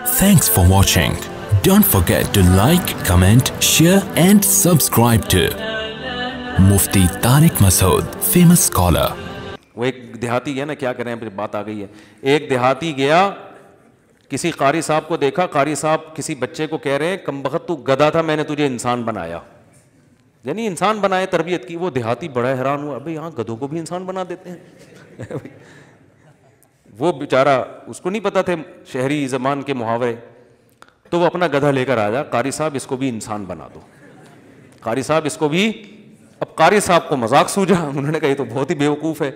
Thanks for watching. Don't forget to like, comment, share and subscribe to Mufti Tariq Masood, famous scholar. وہ ایک دیہاتی گیا نا, کیا کریں, بات آ گئی ہے. ایک دیہاتی گیا, کسی قاری صاحب کو دیکھا, قاری صاحب کسی بچے کو کہہ رہے ہیں کمبخت تو گدھا تھا, میں نے تجھے انسان بنایا, یعنی انسان بنائے, تربیت کی. وہ دیہاتی بڑا حیران ہوا, ابھی یہاں گدھوں کو بھی انسان بنا دیتے ہیں. وہ بیچارہ, اس کو نہیں پتا تھے شہری زبان کے محاورے, تو وہ اپنا گدھا لے کر آیا, قاری صاحب اس کو بھی انسان بنا دو, قاری صاحب اس کو بھی. اب قاری صاحب کو مذاق سوجا, انہوں نے کہا یہ تو بہت ہی بیوقوف ہے.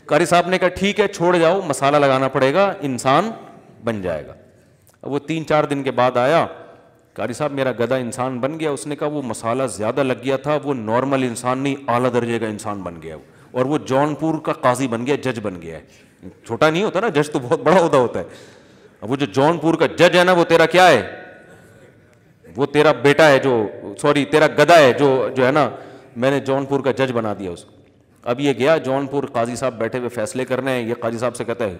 قاری صاحب نے کہا ٹھیک ہے چھوڑ جاؤ, مسالہ لگانا پڑے گا, انسان بن جائے گا. اب وہ 3-4 دن کے بعد آیا, قاری صاحب میرا گدھا انسان بن گیا. اس نے کہا وہ مسالہ زیادہ لگ گیا تھا, وہ نارمل انسان نہیں, اعلیٰ درجے کا انسان بن گیا, اور وہ جونپور کا قاضی بن گیا, جج بن گیا ہے. چھوٹا نہیں ہوتا نا جج, تو بہت بڑا عہدہ ہوتا ہے. اب وہ جو جونپور کا جج ہے نا, وہ تیرا کیا ہے, وہ تیرا بیٹا ہے, جو سوری تیرا گدھا ہے, جو ہے نا, میں نے جونپور کا جج بنا دیا اس کو. اب یہ گیا جونپور, قاضی صاحب بیٹھے ہوئے فیصلے کرنے ہیں. یہ قاضی صاحب سے کہتا ہے,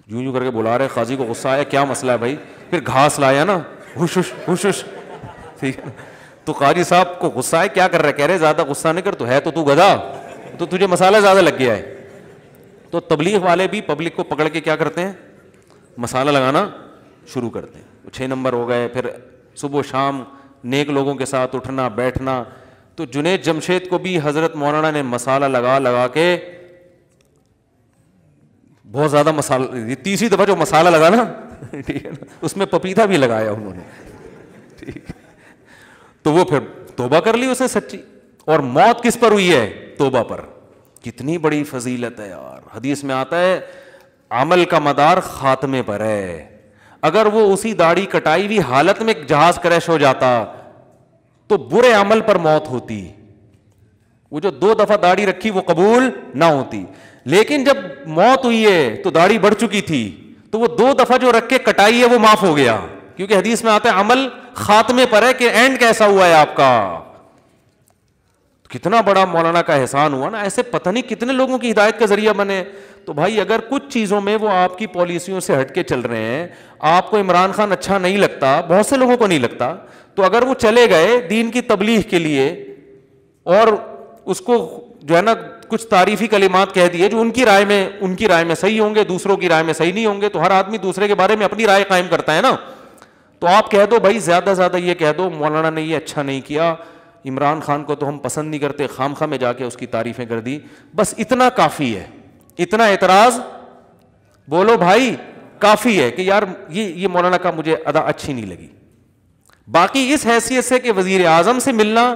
یوں کر کے بلا رہے, قاضی کو غصہ آیا, کیا مسئلہ ہے بھائی, پھر گھاس لایا نا, ہوش ہوش ہوش, ٹھیک ہے. تو قاضی صاحب کو غصہ ہے, کیا کر رہے, کہہ رہے زیادہ غصہ نہیں کر, تو ہے تو گدھا, تو تجھے مسالہ زیادہ لگ گیا ہے. تو تبلیغ والے بھی پبلک کو پکڑ کے کیا کرتے ہیں, مسالہ لگانا شروع کرتے ہیں. 6 نمبر ہو گئے, پھر صبح و شام نیک لوگوں کے ساتھ اٹھنا بیٹھنا. تو جنید جمشید کو بھی حضرت مولانا نے مسالہ لگا کے بہت زیادہ مسالہ, یہ 30 دفعہ جو مسالہ لگا نا, ٹھیک ہے نا, اس میں پپیتا بھی لگایا انہوں نے, ٹھیک. تو وہ پھر توبہ کر لی اس نے سچی, اور موت کس پر ہوئی ہے, توبہ پر. کتنی بڑی فضیلت ہے یار. حدیث میں آتا ہے عمل کا مدار خاتمے پر ہے. اگر وہ اسی داڑھی کٹائی ہوئی حالت میں جہاز کریش ہو جاتا تو برے عمل پر موت ہوتی. وہ جو 2 دفعہ داڑھی رکھی وہ قبول نہ ہوتی, لیکن جب موت ہوئی ہے تو داڑھی بڑھ چکی تھی, تو وہ 2 دفعہ جو رکھ کے کٹائی ہے وہ معاف ہو گیا, کیونکہ حدیث میں آتا ہے عمل خاتمے پر ہے, کہ اینڈ کیسا ہوا ہے آپ کا. کتنا بڑا مولانا کا احسان ہوا نا, ایسے پتہ نہیں کتنے لوگوں کی ہدایت کا ذریعہ بنے. تو بھائی اگر کچھ چیزوں میں وہ آپ کی پالیسیوں سے ہٹ کے چل رہے ہیں, آپ کو عمران خان اچھا نہیں لگتا, بہت سے لوگوں کو نہیں لگتا, تو اگر وہ چلے گئے دین کی تبلیغ کے لیے اور اس کو جو ہے نا کچھ تعریفی کلمات کہہ دیے جو ان کی رائے میں صحیح ہوں گے, دوسروں کی رائے میں صحیح نہیں ہوں گے, تو ہر آدمی دوسرے کے بارے میں اپنی رائے قائم کرتا ہے نا. تو آپ کہہ دو بھائی, زیادہ زیادہ یہ کہہ دو مولانا نے یہ اچھا نہیں کیا, عمران خان کو تو ہم پسند نہیں کرتے, خام خواہ میں جا کے اس کی تعریفیں کر دی, بس اتنا کافی ہے. اتنا اعتراض بولو بھائی کافی ہے کہ یار یہ مولانا کا مجھے ادا اچھی نہیں لگی. باقی اس حیثیت سے کہ وزیر اعظم سے ملنا,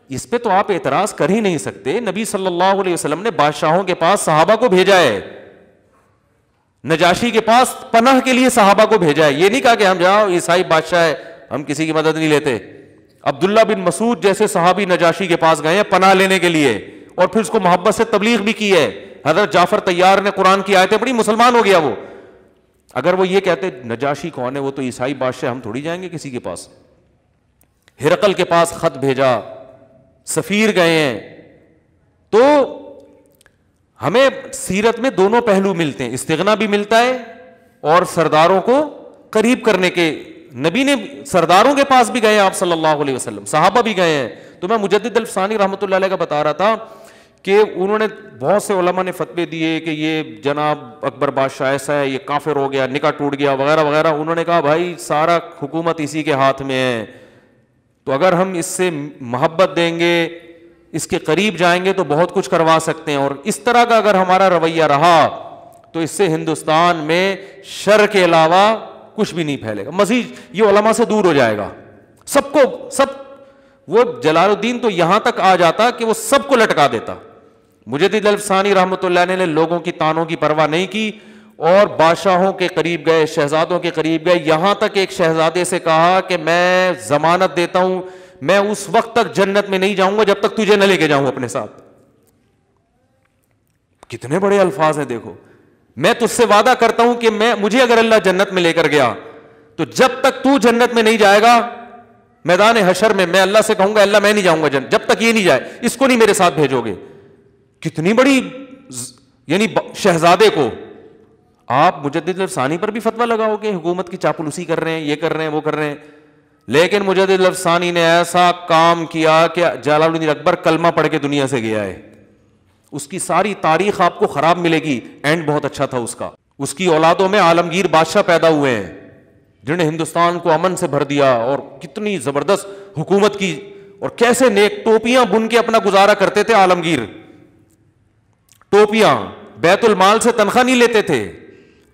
اس پہ تو آپ اعتراض کر ہی نہیں سکتے. نبی صلی اللہ علیہ وسلم نے بادشاہوں کے پاس صحابہ کو بھیجا ہے, نجاشی کے پاس پناہ کے لیے صحابہ کو بھیجا ہے. یہ نہیں کہا کہ ہم جاؤ عیسائی بادشاہ ہے ہم کسی کی مدد نہیں لیتے. عبداللہ بن مسعود جیسے صحابی نجاشی کے پاس گئے ہیں پناہ لینے کے لیے, اور پھر اس کو محبت سے تبلیغ بھی کی ہے. حضرت جعفر طیار نے قرآن کی آیتیں پڑھی, مسلمان ہو گیا وہ. اگر وہ یہ کہتے نجاشی کون ہے, وہ تو عیسائی بادشاہ, ہم تھوڑی جائیں گے کسی کے پاس. ہرقل کے پاس خط بھیجا, سفیر گئے ہیں. تو ہمیں سیرت میں دونوں پہلو ملتے ہیں, استغنا بھی ملتا ہے اور سرداروں کو قریب کرنے کے. نبی نے سرداروں کے پاس بھی گئے آپ صلی اللہ علیہ وسلم, صحابہ بھی گئے ہیں. تو میں مجدد الفسانی رحمۃ اللہ علیہ کا بتا رہا تھا کہ انہوں نے بہت سے علماء نے فتوے دیے کہ یہ جناب اکبر بادشاہ ایسا ہے, یہ کافر ہو گیا, نکاح ٹوٹ گیا وغیرہ وغیرہ. انہوں نے کہا بھائی سارا حکومت اسی کے ہاتھ میں ہے, تو اگر ہم اس سے محبت دیں گے, اس کے قریب جائیں گے تو بہت کچھ کروا سکتے ہیں, اور اس طرح کا اگر ہمارا رویہ رہا تو اس سے ہندوستان میں شر کے علاوہ کچھ بھی نہیں پھیلے گا. مزید یہ علماء سے دور ہو جائے گا, سب وہ جلال الدین تو یہاں تک آ جاتا کہ وہ سب کو لٹکا دیتا. مجدد الفسانی رحمۃ اللہ علیہ نے لوگوں کی تانوں کی پرواہ نہیں کی اور بادشاہوں کے قریب گئے, شہزادوں کے قریب گئے. یہاں تک ایک شہزادے سے کہا کہ میں ضمانت دیتا ہوں میں اس وقت تک جنت میں نہیں جاؤں گا جب تک تجھے نہ لے کے جاؤں اپنے ساتھ. کتنے بڑے الفاظ ہیں دیکھو. میں تجھ سے وعدہ کرتا ہوں کہ مجھے اگر اللہ جنت میں لے کر گیا تو جب تک تو جنت میں نہیں جائے گا میدان حشر میں اللہ سے کہوں گا اللہ میں نہیں جاؤں گا جنت جب تک یہ نہیں جائے, اس کو نہیں میرے ساتھ بھیجو گے. کتنی بڑی یعنی شہزادے کو آپ مجدد الافسانی پر بھی فتویٰ لگاؤ گے حکومت کی چاپلوسی کر رہے ہیں, یہ کر رہے ہیں, وہ کر رہے ہیں, لیکن مجدد الافسانی نے ایسا کام کیا کہ جلال الدین اکبر کلمہ پڑھ کے دنیا سے گیا ہے. اس کی ساری تاریخ آپ کو خراب ملے گی, اینڈ بہت اچھا تھا اس کا. اس کی اولادوں میں عالمگیر بادشاہ پیدا ہوئے ہیں جنہوں نے ہندوستان کو امن سے بھر دیا, اور کتنی زبردست حکومت کی, اور کیسے نیک ٹوپیاں بن کے اپنا گزارا کرتے تھے عالمگیر. ٹوپیاں بیت المال سے تنخواہ نہیں لیتے تھے,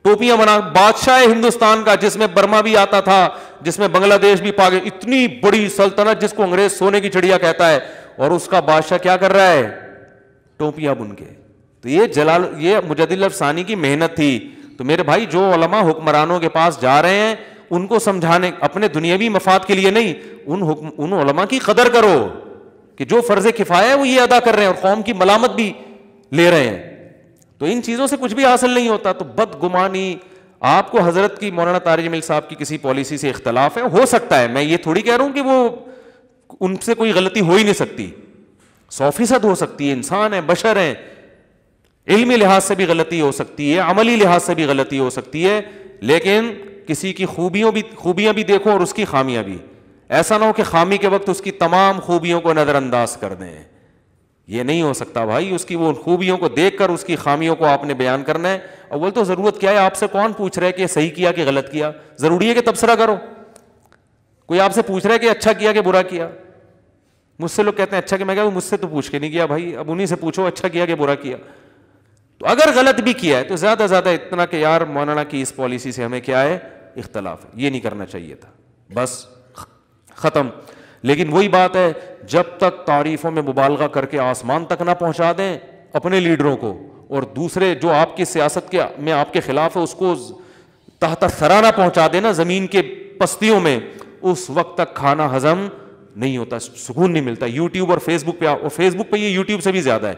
ٹوپیاں بنا. بادشاہ ہندوستان کا جس میں برما بھی آتا تھا, جس میں بنگلہ دیش بھی پاک, اتنی بڑی سلطنت جس کو انگریز سونے کی چڑیا کہتا ہے, اور اس کا بادشاہ کیا کر رہا ہے, ٹوپیاں بن کے. تو یہ مجدد الافسانی کی محنت تھی. تو میرے بھائی جو علماء حکمرانوں کے پاس جا رہے ہیں ان کو سمجھانے, اپنے دنیاوی مفاد کے لیے نہیں, ان علماء کی قدر کرو کہ جو فرض کفایہ ہے وہ یہ ادا کر رہے ہیں, اور قوم کی ملامت بھی لے رہے ہیں. تو ان چیزوں سے کچھ بھی حاصل نہیں ہوتا. تو بدگمانی, آپ کو حضرت کی مولانا طارق جمیل صاحب کی کسی پالیسی سے اختلاف ہے, ہو سکتا ہے, میں یہ تھوڑی کہہ رہا ہوں کہ وہ ان سے کوئی غلطی ہو ہی نہیں سکتی, 100% ہو سکتی ہے, انسان ہے, بشر ہیں, علمی لحاظ سے بھی غلطی ہو سکتی ہے, عملی لحاظ سے بھی غلطی ہو سکتی ہے, لیکن کسی کی خوبیاں بھی دیکھو اور اس کی خامیاں بھی. ایسا نہ ہو کہ خامی کے وقت اس کی تمام خوبیوں کو نظر انداز کر دیں, یہ نہیں ہو سکتا بھائی. اس کی وہ خوبیوں کو دیکھ کر اس کی خامیوں کو آپ نے بیان کرنا ہے. اول تو ضرورت کیا ہے, آپ سے کون پوچھ رہا ہے کہ صحیح کیا کہ غلط کیا؟ ضروری ہے کہ تبصرہ کرو. کوئی آپ سے پوچھ رہا ہے کہ اچھا کیا کہ برا کیا؟ مجھ سے لوگ کہتے ہیں اچھا کہ, میں کہا مجھ سے تو پوچھ کے نہیں کیا بھائی, اب انہیں سے پوچھو اچھا کیا کہ برا کیا. تو اگر غلط بھی کیا ہے تو زیادہ زیادہ اتنا کہ یار مولانا کی اس پالیسی سے ہمیں کیا ہے, اختلاف ہے, یہ نہیں کرنا چاہیے تھا, بس ختم. لیکن وہی بات ہے, جب تک تعریفوں میں مبالغہ کر کے آسمان تک نہ پہنچا دیں اپنے لیڈروں کو, اور دوسرے جو آپ کی سیاست کے میں آپ کے خلاف ہے اس کو تحت ثری نہ پہنچا دینا زمین کے پستیوں میں, اس وقت تک کھانا ہضم نہیں ہوتا, سکون نہیں ملتا. یوٹیوب اور فیس بک پہ, اور فیس بک پہ یہ یوٹیوب سے بھی زیادہ ہے,